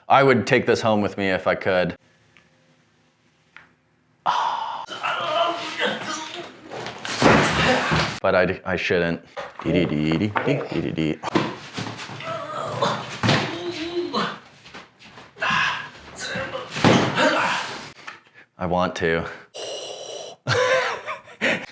I would take this home with me if I could. But I shouldn't. I want to.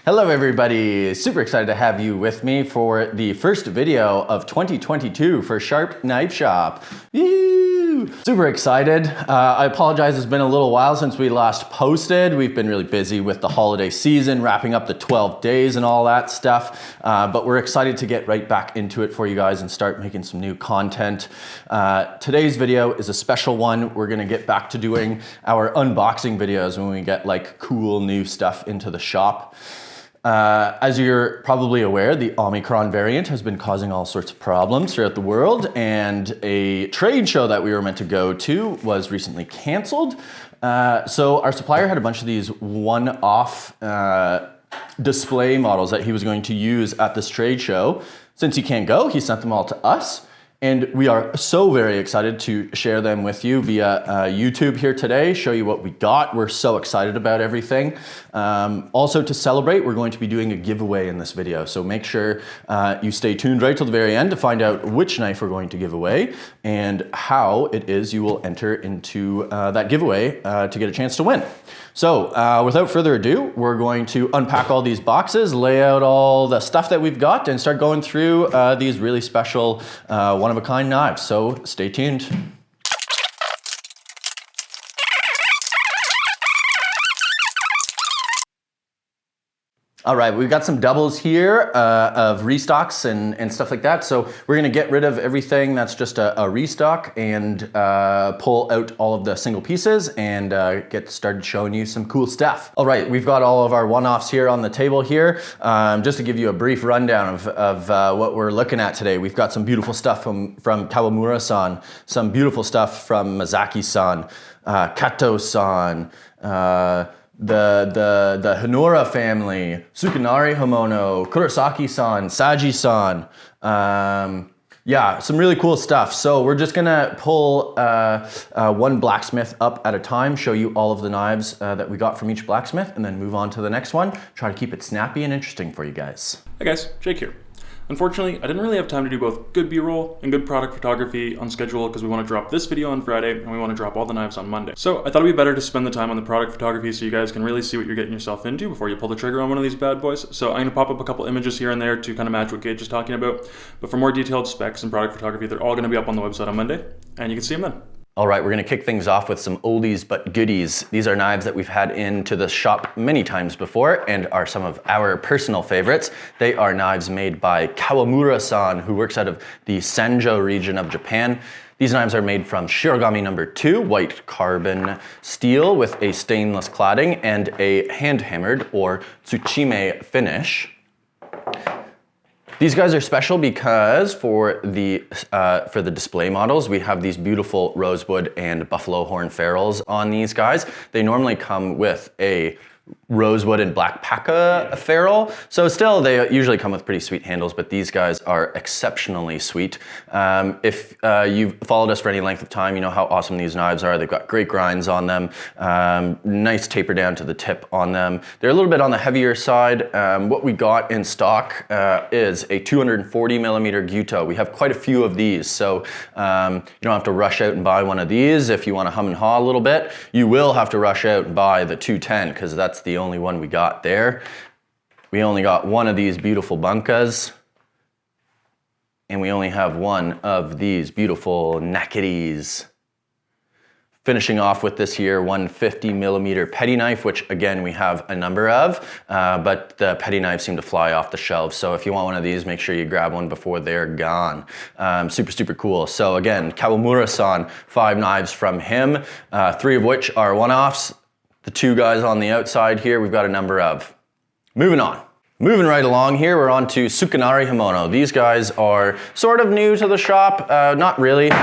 Hello everybody, super excited to have you with me for the first video of 2022 for Sharp Knife Shop. Woo! Super excited. I apologize, it's been a little while since we last posted. We've been really busy with the holiday season, wrapping up the 12 days and all that stuff. But we're excited to get right back into it for you guys and start making some new content. Today's video is a special one. We're gonna get back to doing our unboxing videos when we get like cool new stuff into the shop. As you're probably aware, the Omicron variant has been causing all sorts of problems throughout the world, and a trade show that we were meant to go to was recently canceled. So our supplier had a bunch of these one-off display models that he was going to use at this trade show. Since he can't go, he sent them all to us. And we are so very excited to share them with you via YouTube here today, show you what we got. We're so excited about everything. Also to celebrate, we're going to be doing a giveaway in this video. So make sure you stay tuned right till the very end to find out which knife we're going to give away and how it is you will enter into that giveaway to get a chance to win. So without further ado, we're going to unpack all these boxes, lay out all the stuff that we've got, and start going through these really special one-of-a-kind knives. So stay tuned. All right, we've got some doubles here of restocks and stuff like that. So we're gonna get rid of everything that's just a restock and pull out all of the single pieces and get started showing you some cool stuff. All right, we've got all of our one-offs here on the table here. Just to give you a brief rundown of what we're looking at today. We've got some beautiful stuff from Kawamura-san, some beautiful stuff from Mazaki-san, Kato-san, the Hanora family, Tsukunari Homono, Kurosaki-san, Saji-san. Yeah, some really cool stuff. So we're just gonna pull one blacksmith up at a time, show you all of the knives that we got from each blacksmith, and then move on to the next one. Try to keep it snappy and interesting for you guys. Hey guys, Jake here. Unfortunately, I didn't really have time to do both good B-roll and good product photography on schedule because we want to drop this video on Friday and we want to drop all the knives on Monday. So I thought it'd be better to spend the time on the product photography so you guys can really see what you're getting yourself into before you pull the trigger on one of these bad boys. So I'm going to pop up a couple images here and there to kind of match what Gage is talking about. But for more detailed specs and product photography, they're all going to be up on the website on Monday, and you can see them then. All right, we're gonna kick things off with some oldies but goodies. These are knives that we've had into the shop many times before and are some of our personal favorites. They are knives made by Kawamura-san, who works out of the Sanjo region of Japan. These knives are made from Shirogami No. 2, white carbon steel with a stainless cladding and a hand-hammered or tsuchime finish. These guys are special because for the display models, we have these beautiful rosewood and buffalo horn ferrules on these guys. They normally come with a rosewood and black paca ferrule. So still, they usually come with pretty sweet handles, but these guys are exceptionally sweet. If you've followed us for any length of time, you know how awesome these knives are. They've got great grinds on them, nice taper down to the tip on them. They're a little bit on the heavier side. What we got in stock is a 240 millimeter Gyuto. We have quite a few of these, so you don't have to rush out and buy one of these if you want to hum and haw a little bit. You will have to rush out and buy the 210 because that's the only one we got there. We only got one of these beautiful bunkas, and we only have one of these beautiful nakkeries. Finishing off with this here 150 millimeter petty knife, which again we have a number of, but the petty knives seem to fly off the shelves. So if you want one of these, make sure you grab one before they're gone. Super cool. So again, Kawamura-san, 5 knives from him, 3 of which are one-offs. The 2 guys on the outside here, we've got a number of. Moving on. Moving right along here, we're on to Tsukunari Homono. These guys are sort of new to the shop, not really.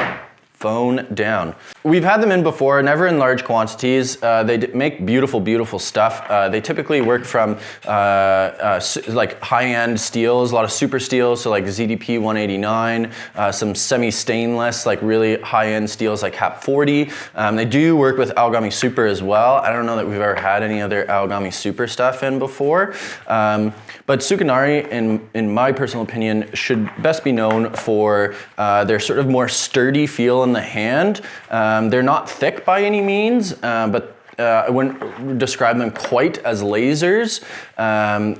Phone down. We've had them in before, never in large quantities. They make beautiful, beautiful stuff. They typically work from like high-end steels, a lot of super steels, so like ZDP 189, some semi-stainless, like really high-end steels like HAP 40. They do work with Aogami Super as well. I don't know that we've ever had any other Aogami Super stuff in before. But Sukenari, in my personal opinion, should best be known for their sort of more sturdy feel in the hand. They're not thick by any means, but I wouldn't describe them quite as lasers.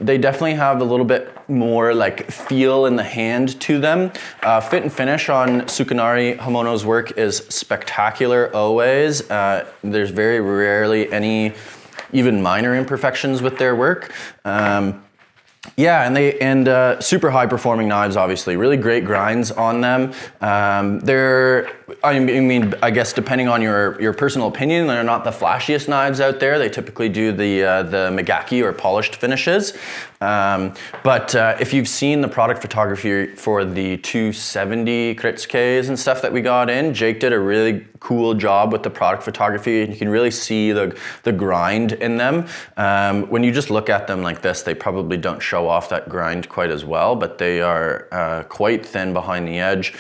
They definitely have a little bit more like feel in the hand to them. Fit and finish on Tsukunari Hamono's work is spectacular always. There's very rarely any even minor imperfections with their work. Yeah, and super high performing knives, obviously. Really great grinds on them. I guess depending on your personal opinion, they're not the flashiest knives out there. They typically do the Magaki or polished finishes. But if you've seen the product photography for the 270 Kurosakis and stuff that we got in, Jake did a really cool job with the product photography, and you can really see the grind in them. When you just look at them like this, they probably don't show off that grind quite as well, but they are quite thin behind the edge.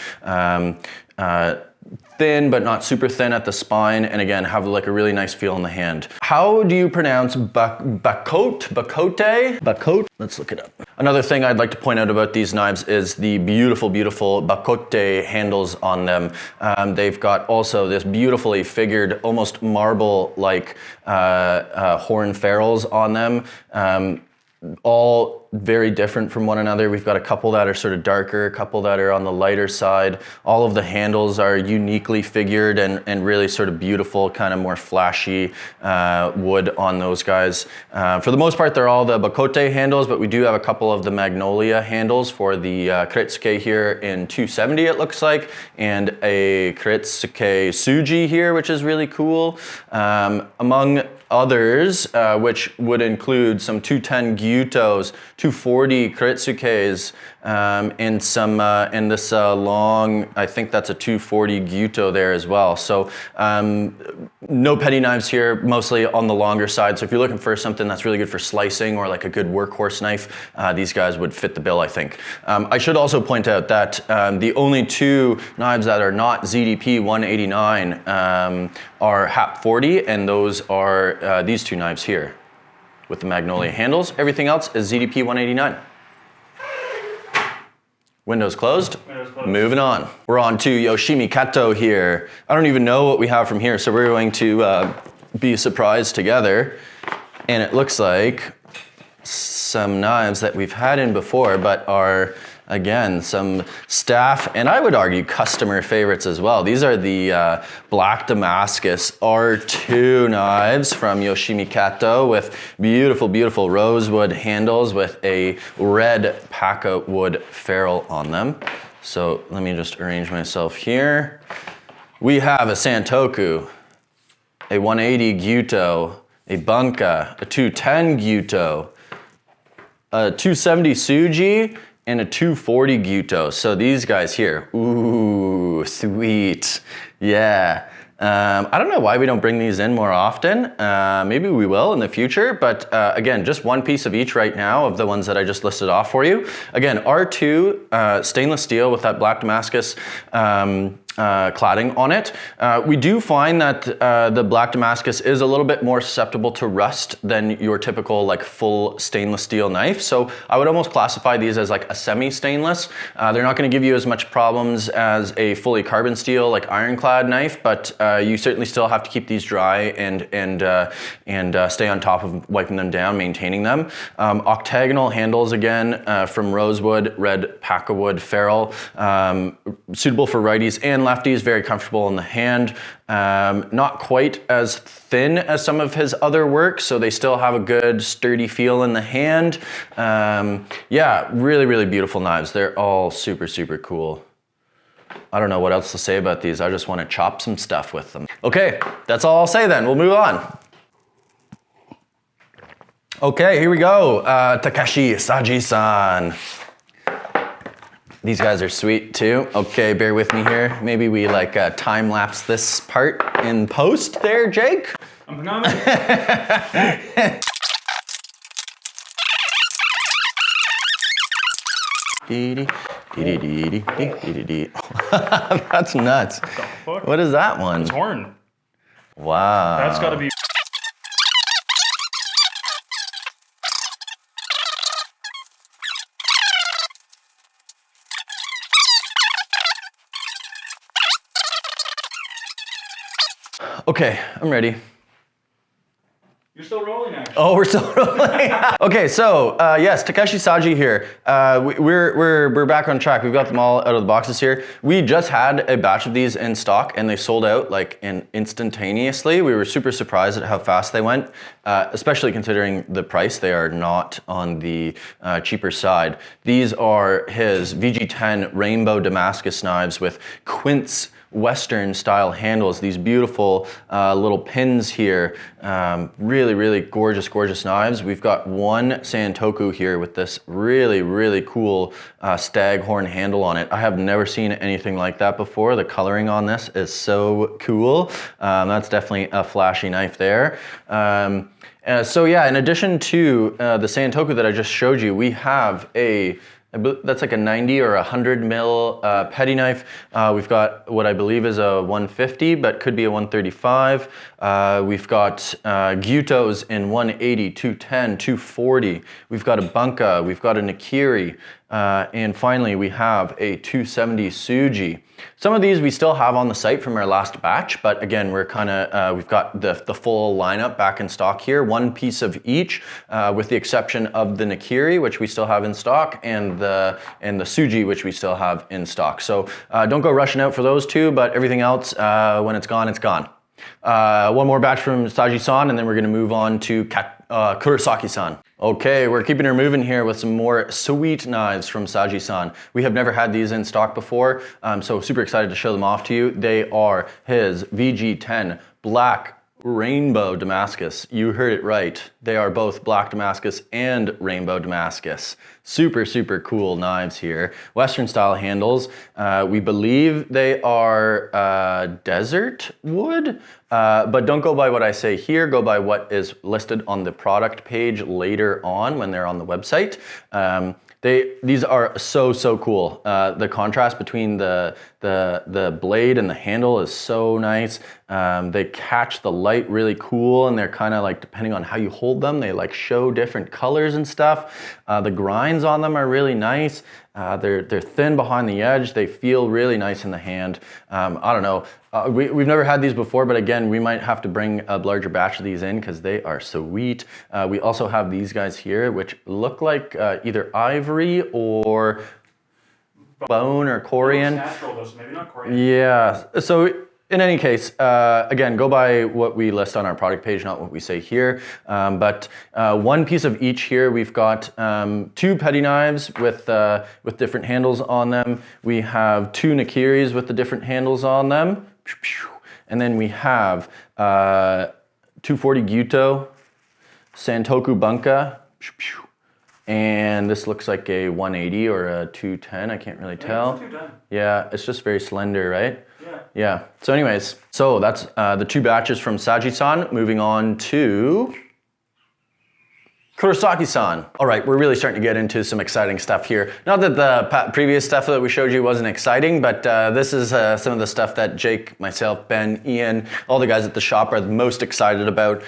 Thin, but not super thin at the spine, and again, have like a really nice feel in the hand. How do you pronounce bakote? Bakote? Let's look it up. Another thing I'd like to point out about these knives is the beautiful, beautiful bakote handles on them. They've got also this beautifully figured, almost marble-like horn ferrules on them. All very different from one another. We've got a couple that are sort of darker, a couple that are on the lighter side. All of the handles are uniquely figured and really sort of beautiful, kind of more flashy wood on those guys. For the most part, they're all the bakote handles, but we do have a couple of the magnolia handles for the Kurosaki here in 270, it looks like, and a Kurosaki Suji here, which is really cool. Among others, which would include some 210 Gyutos, 240 Kurosakis, and some and this long, I think that's a 240 Gyuto there as well. So no petty knives here, mostly on the longer side. So if you're looking for something that's really good for slicing or like a good workhorse knife, these guys would fit the bill, I think. I should also point out that the only two knives that are not ZDP 189 are HAP 40, and those are these two knives here with the magnolia handles. Everything else is ZDP 189. Windows closed. Moving on. We're on to Yoshimi Kato here. I don't even know what we have from here, so we're going to be surprised together. And it looks like some knives that we've had in before, but are, again, some staff, and I would argue customer favorites as well. These are the Black Damascus R2 knives from Yoshimi Kato with beautiful, beautiful rosewood handles with a red Paka wood ferrule on them. So let me just arrange myself here. We have a Santoku, a 180 Gyuto, a Bunka, a 210 Gyuto, a 270 Suji, and a 240 Gyuto. So these guys here, ooh, sweet, yeah. I don't know why we don't bring these in more often. Maybe we will in the future, but again, just one piece of each right now of the ones that I just listed off for you. Again, R2 stainless steel with that Black Damascus cladding on it. We do find that the Black Damascus is a little bit more susceptible to rust than your typical like full stainless steel knife. So I would almost classify these as like a semi-stainless. They're not going to give you as much problems as a fully carbon steel like ironclad knife, but you certainly still have to keep these dry and stay on top of wiping them down, maintaining them. Octagonal handles again from rosewood, red Paka wood ferrule, suitable for righties and lefties, very comfortable in the hand. Not quite as thin as some of his other work, so they still have a good sturdy feel in the hand. Yeah, really, really beautiful knives. They're all super, super cool. I don't know what else to say about these. I just want to chop some stuff with them. Okay, that's all I'll say then. We'll move on. Okay, here we go. Takeshi Saji-san. These guys are sweet too. Okay, bear with me here. Maybe we like time lapse this part in post there, Jake. I'm coming. That's nuts. What the fuck? What is that one? It's horn. Wow. That's gotta be. Okay, I'm ready. You're still rolling, actually. Oh, we're still rolling. Okay, so yes, Takeshi Saji here. We're back on track. We've got them all out of the boxes here. We just had a batch of these in stock, and they sold out like instantaneously. We were super surprised at how fast they went, especially considering the price. They are not on the cheaper side. These are his VG10 Rainbow Damascus knives with quince Western style handles, these beautiful little pins here. Really, really gorgeous, gorgeous knives. We've got one Santoku here with this really, really cool staghorn handle on it. I have never seen anything like that before. The coloring on this is so cool. That's definitely a flashy knife there. So yeah, in addition to the Santoku that I just showed you, we have that's like a 90 or 100 mil petty knife. We've got what I believe is a 150, but could be a 135. We've got Gyutos in 180, 210, 240. We've got a Bunka, we've got a Nakiri, and finally we have a 270 Tsuji. Some of these we still have on the site from our last batch, but again, we're we've got the full lineup back in stock here, one piece of each, with the exception of the Nakiri, which we still have in stock, and the Tsuji, which we still have in stock. So don't go rushing out for those two, but everything else, when it's gone, it's gone. One more batch from Saji-san, and then we're gonna move on to Kurosaki-san. Okay, we're keeping her moving here with some more sweet knives from Saji-san. We have never had these in stock before, so super excited to show them off to you. They are his VG10 Black Rainbow Damascus. You heard it right. They are both Black Damascus and Rainbow Damascus. Super, super cool knives here. Western style handles. We believe they are desert wood, but don't go by what I say here. Go by what is listed on the product page later on when they're on the website. These are so cool. The contrast between the blade and the handle is so nice. They catch the light really cool, and they're kind of like, depending on how you hold them, they like show different colors and stuff. The grinds on them are really nice. They're thin behind the edge. They feel really nice in the hand. I don't know. We've never had these before, but again, we might have to bring a larger batch of these in because they are sweet. We also have these guys here, which look like either ivory or bone or Korean. Natural though, so maybe not Korean. Yeah. So in any case, again, go by what we list on our product page, not what we say here. But one piece of each here. We've got two petty knives with different handles on them. We have two Nakiris with the different handles on them. And then we have 240 Gyuto, Santoku Bunka, and this looks like a 180 or a 210. I can't really tell. It's a 210. Yeah, it's just very slender, right? Yeah. Yeah. So anyways, so that's the two batches from Saji-san. Moving on to Kurosaki-san. All right, we're really starting to get into some exciting stuff here. Not that the previous stuff that we showed you wasn't exciting, but this is some of the stuff that Jake, myself, Ben, Ian, all the guys at the shop are the most excited about.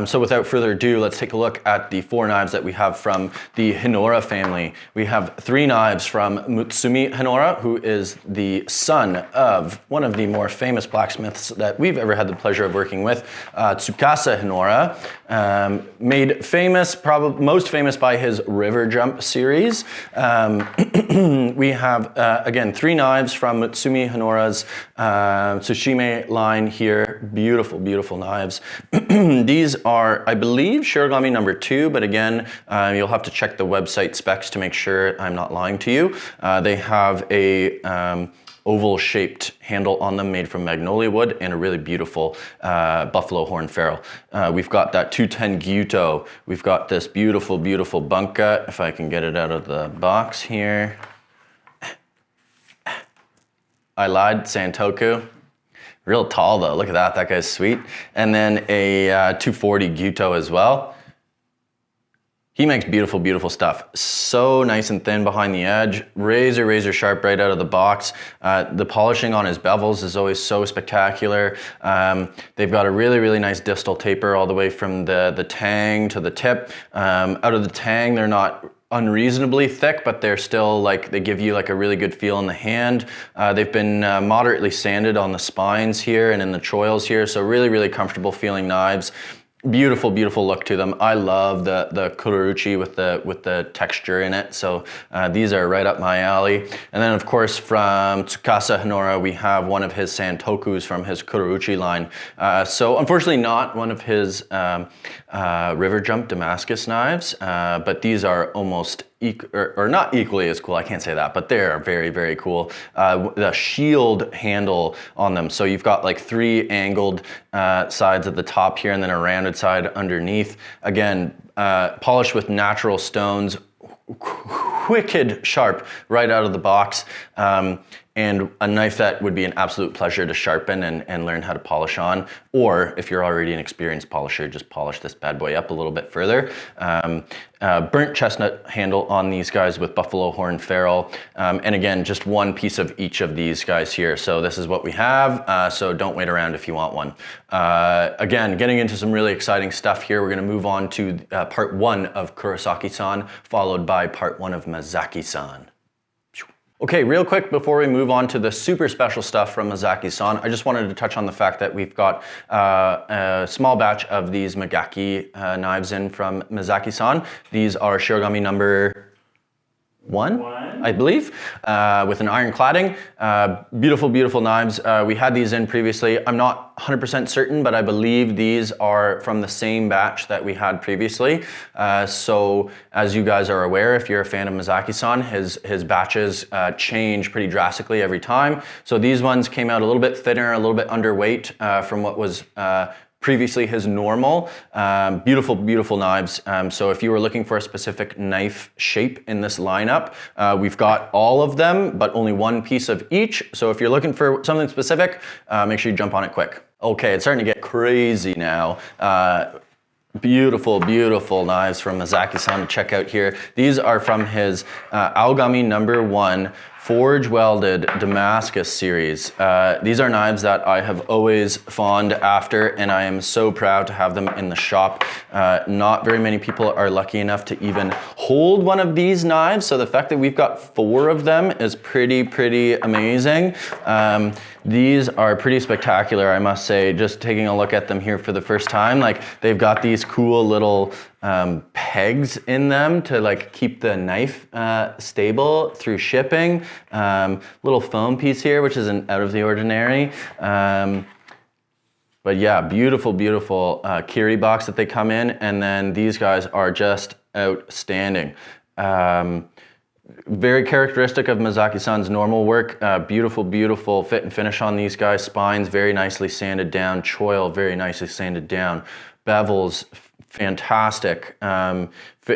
So without further ado, let's take a look at the 4 knives that we have from the Hinora family. We have 3 knives from Mutsumi Hinora, who is the son of one of the more famous blacksmiths that we've ever had the pleasure of working with, Tsukasa Hinora, made famous, probably most famous by his River Jump series. We have, again, 3 knives from Mutsumi Hinora's Tsushime line here. Beautiful, beautiful knives. These are, I believe, Shirogami number 2, but again, you'll have to check the website specs to make sure I'm not lying to you. They have a oval-shaped handle on them made from magnolia wood and a really beautiful buffalo horn ferrule. We've got that 210 Gyuto. We've got this beautiful, beautiful Bunka, if I can get it out of the box here. I lied, Santoku. Real tall though, look at that, that guy's sweet. And then a 240 Gyuto as well. He makes beautiful, beautiful stuff. So nice and thin behind the edge, razor sharp right out of the box. The polishing on his bevels is always so spectacular. They've got a really, really nice distal taper all the way from the tang to the tip. Out of the tang, they're not unreasonably thick, but they're still like, they give you like a really good feel in the hand. They've been moderately sanded on the spines here and in the choils here, so really, really comfortable feeling knives. Beautiful, beautiful look to them. I love the kuruchi with the texture in it. So these are right up my alley. And then of course from Tsukasa Hanora, we have one of his Santokus from his kuruchi line. So unfortunately not one of his river jump Damascus knives, but these are almost or not equally as cool, I can't say that, but they're very, very cool. The shield handle on them. So you've got like 3 angled sides at the top here and then a rounded side underneath. Again, polished with natural stones, wicked sharp right out of the box. And a knife that would be an absolute pleasure to sharpen and learn how to polish on. Or if you're already an experienced polisher, just polish this bad boy up a little bit further. Burnt chestnut handle on these guys with buffalo horn ferrule. And again, just one piece of each of these guys here. So this is what we have. So don't wait around if you want one. Again, getting into some really exciting stuff here. We're gonna move on to part 1 of Kurosaki-san, followed by part 1 of Mazaki-san. Okay, real quick before we move on to the super special stuff from Mazaki-san, I just wanted to touch on the fact that we've got a small batch of these Magaki knives in from Mazaki-san. These are Shirogami number 1, I believe, with an iron cladding. Beautiful, beautiful knives. We had these in previously. I'm not 100% certain, but I believe these are from the same batch that we had previously. So as you guys are aware, if you're a fan of Mazaki-san, his batches change pretty drastically every time. So these ones came out a little bit thinner, a little bit underweight from what was previously his normal. Beautiful, beautiful knives. So if you were looking for a specific knife shape in this lineup, we've got all of them, but only one piece of each. So if you're looking for something specific, make sure you jump on it quick. Okay, it's starting to get crazy now. Beautiful, beautiful knives from Mazaki-san to check out here. These are from his Aogami number 1 Forge Welded Damascus series. These are knives that I have always fawned after, and I am so proud to have them in the shop. Not very many people are lucky enough to even hold one of these knives, so the fact that we've got 4 of them is pretty amazing. These are pretty spectacular, I must say. Just taking a look at them here for the first time, like they've got these cool little pegs in them to like keep the knife stable through shipping. Little foam piece here, which isn't out of the ordinary. But yeah, beautiful, beautiful kiri box that they come in, and then these guys are just outstanding. Very characteristic of Mazaki-san's normal work. Beautiful, beautiful fit and finish on these guys. Spines very nicely sanded down. Choil very nicely sanded down. Bevels fantastic.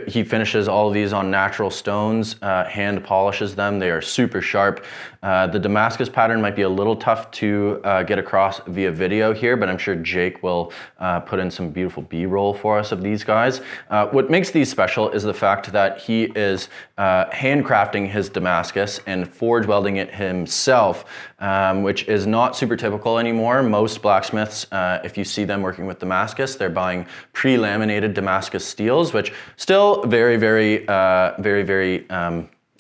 He finishes all of these on natural stones, hand polishes them. They are super sharp. The Damascus pattern might be a little tough to get across via video here, but I'm sure Jake will put in some beautiful B-roll for us of these guys. What makes these special is the fact that he is handcrafting his Damascus and forge welding it himself, which is not super typical anymore. Most blacksmiths, if you see them working with Damascus, they're buying pre-laminated Damascus steels, which still very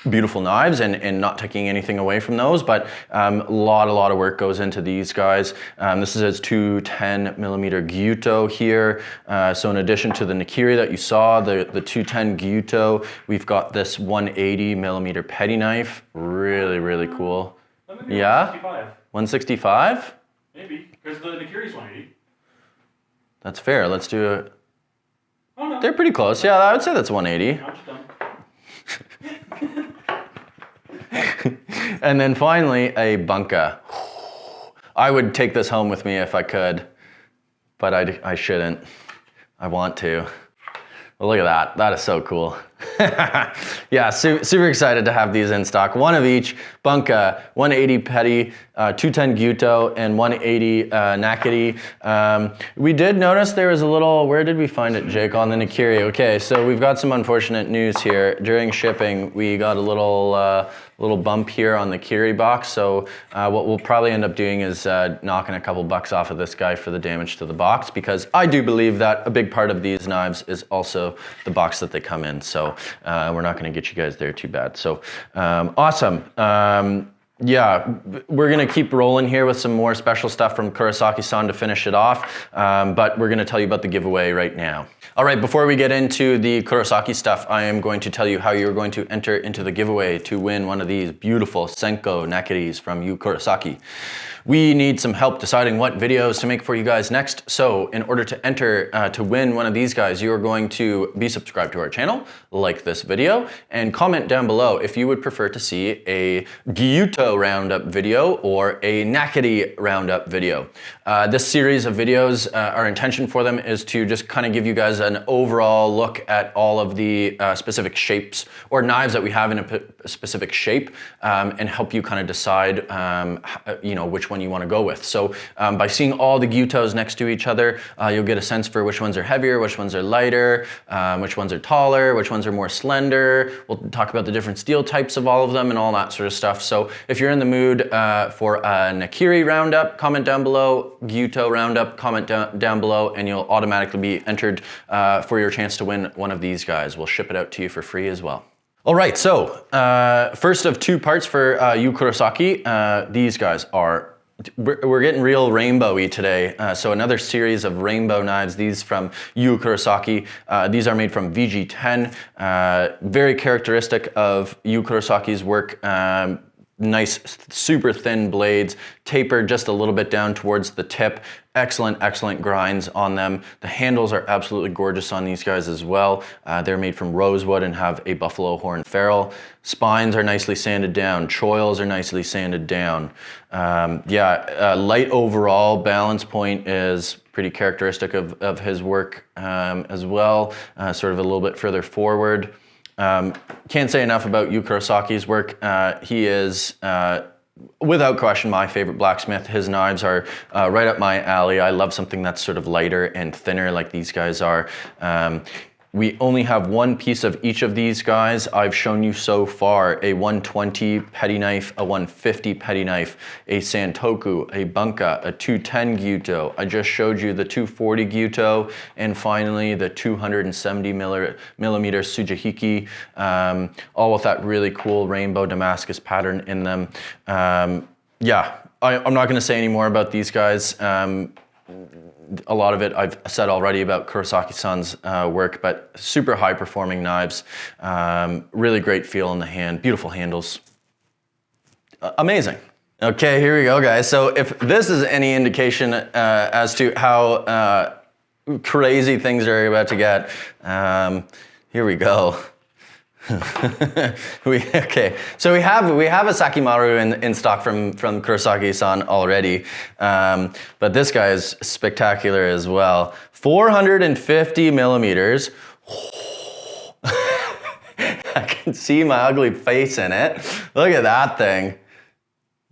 beautiful knives, and not taking anything away from those, but a lot of work goes into these guys. This is his 210mm Gyuto here. So in addition to the Nakiri that you saw, the 210 Gyuto, we've got this 180mm petty knife. Really cool. Yeah? 165? Maybe, because the Nakiri's 180. That's fair. Let's do a... Oh, no. They're pretty close. Yeah, I would say that's 180. I'm just done. And then finally, a bunka. I would take this home with me if I could, but I shouldn't. I want to. Well, look at that. That is so cool. Yeah, super excited to have these in stock. One of each, Bunka, 180 Petty, 210 Gyuto, and 180 Nakiri. We did notice there was a little, where did we find it, Jake? On the Nakiri. Okay, so we've got some unfortunate news here. During shipping, we got a little bump here on the Kiri box. So what we'll probably end up doing is knocking a couple bucks off of this guy for the damage to the box, because I do believe that a big part of these knives is also the box that they come in. So we're not going to get you guys there too bad. So awesome. Yeah, we're going to keep rolling here with some more special stuff from Kurosaki-san to finish it off, but we're going to tell you about the giveaway right now. All right, before we get into the Kurosaki stuff, I am going to tell you how you're going to enter into the giveaway to win one of these beautiful Senko Nakiris from Yu Kurosaki. We need some help deciding what videos to make for you guys next. So in order to enter to win one of these guys, you are going to be subscribed to our channel, like this video, and comment down below if you would prefer to see a Gyuto roundup video or a Nakiri roundup video. This series of videos, our intention for them is to just kind of give you guys an overall look at all of the specific shapes or knives that we have in a specific shape, and help you kind of decide which one you want to go with. So by seeing all the Gyutos next to each other, you'll get a sense for which ones are heavier, which ones are lighter, which ones are taller, which ones are more slender. We'll talk about the different steel types of all of them and all that sort of stuff. So if you're in the mood for a Nakiri roundup, comment down below. Gyuto roundup, comment down below, and you'll automatically be entered for your chance to win one of these guys. We'll ship it out to you for free as well. All right, so first of two parts for Yu Kurosaki. These guys are, we're getting real rainbowy today. So another series of rainbow knives, these from Yu Kurosaki. These are made from VG10. Very characteristic of Yu Kurosaki's work. Nice, super thin blades, tapered just a little bit down towards the tip. Excellent grinds on them. The handles are absolutely gorgeous on these guys as well. They're made from rosewood and have a buffalo horn ferrule. Spines are nicely sanded down. Choils are nicely sanded down. Light overall balance point is pretty characteristic of his work as well. Sort of a little bit further forward. Can't say enough about Yu Kurosaki's work. He is, without question, my favorite blacksmith. His knives are right up my alley. I love something that's sort of lighter and thinner like these guys are. We only have one piece of each of these guys. I've shown you so far a 120 petty knife, a 150 petty knife, a Santoku, a Bunka, a 210 Gyuto. I just showed you the 240 Gyuto, and finally the 270 millimeter Tsujihiki, all with that really cool rainbow Damascus pattern in them. I'm not gonna say any more about these guys. A lot of it I've said already about Kurosaki-san's work, but super high performing knives, really great feel in the hand, beautiful handles, amazing. Okay, here we go guys. So if this is any indication as to how crazy things are about to get, here we go. Okay, so we have a Sakimaru in stock from Kurosaki-san already, but this guy is spectacular as well. 450 millimeters. I can see my ugly face in it. Look at that thing.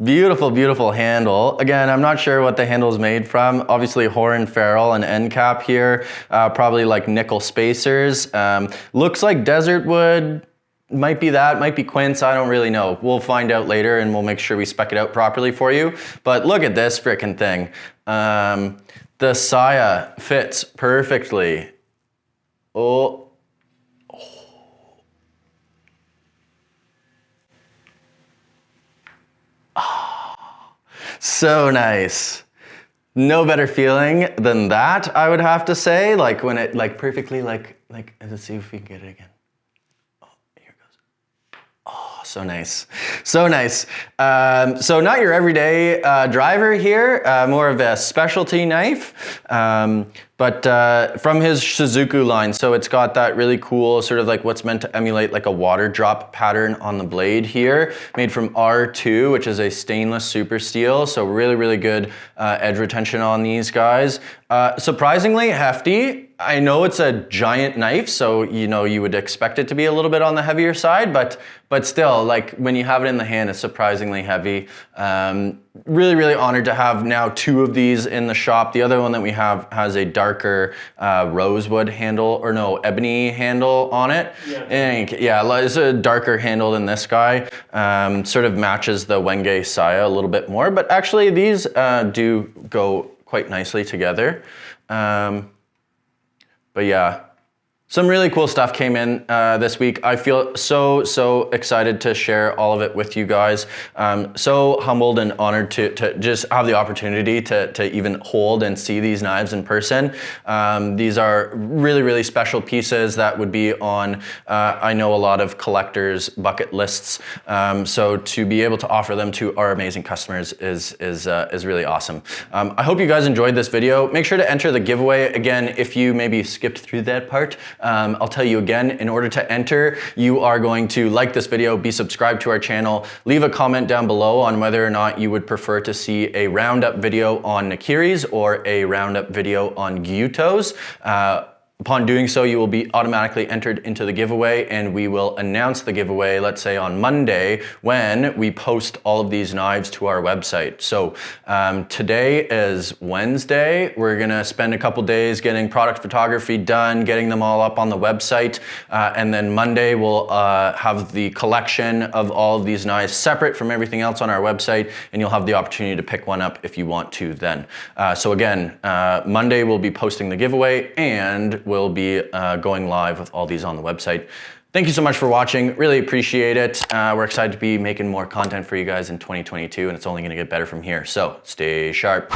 Beautiful handle. Again, I'm not sure what the handle is made from. Obviously horn ferrule and end cap here, probably like nickel spacers. Looks like desert wood. Might be that, might be quince, I don't really know. We'll find out later and we'll make sure we spec it out properly for you. But look at this frickin' thing. The saya fits perfectly. So nice. No better feeling than that, I would have to say. Like when it, like perfectly, like, let's see if we can get it again. Oh, here it goes. Oh, so nice. So nice. So not your everyday driver here, more of a specialty knife. But from his Shizuku line, so it's got that really cool sort of like what's meant to emulate like a water drop pattern on the blade here, made from R2, which is a stainless super steel. So really good edge retention on these guys. Surprisingly hefty. I know it's a giant knife, so you know you would expect it to be a little bit on the heavier side, but still, like when you have it in the hand, it's surprisingly heavy. Really, really honored to have now 2 of these in the shop. The other one that we have has a darker rosewood handle, or no, ebony handle on it. Yeah, it's a darker handle than this guy. Sort of matches the Wenge Saya a little bit more, but actually these do go quite nicely together. But yeah, some really cool stuff came in this week. I feel so excited to share all of it with you guys. So humbled and honored to just have the opportunity to even hold and see these knives in person. These are really, really special pieces that would be on, I know, a lot of collectors' bucket lists. So to be able to offer them to our amazing customers is really awesome. I hope you guys enjoyed this video. Make sure to enter the giveaway. Again, if you maybe skipped through that part, I'll tell you again, in order to enter, you are going to like this video, be subscribed to our channel, leave a comment down below on whether or not you would prefer to see a roundup video on Nakiris or a roundup video on Gyutos. Upon doing so, you will be automatically entered into the giveaway, and we will announce the giveaway, let's say on Monday, when we post all of these knives to our website. So today is Wednesday. We're gonna spend a couple days getting product photography done, getting them all up on the website, and then Monday we'll have the collection of all of these knives separate from everything else on our website, and you'll have the opportunity to pick one up if you want to then. So again, Monday we'll be posting the giveaway, and we'll be going live with all these on the website. Thank you so much for watching. Really appreciate it. We're excited to be making more content for you guys in 2022, and it's only gonna get better from here. So stay sharp.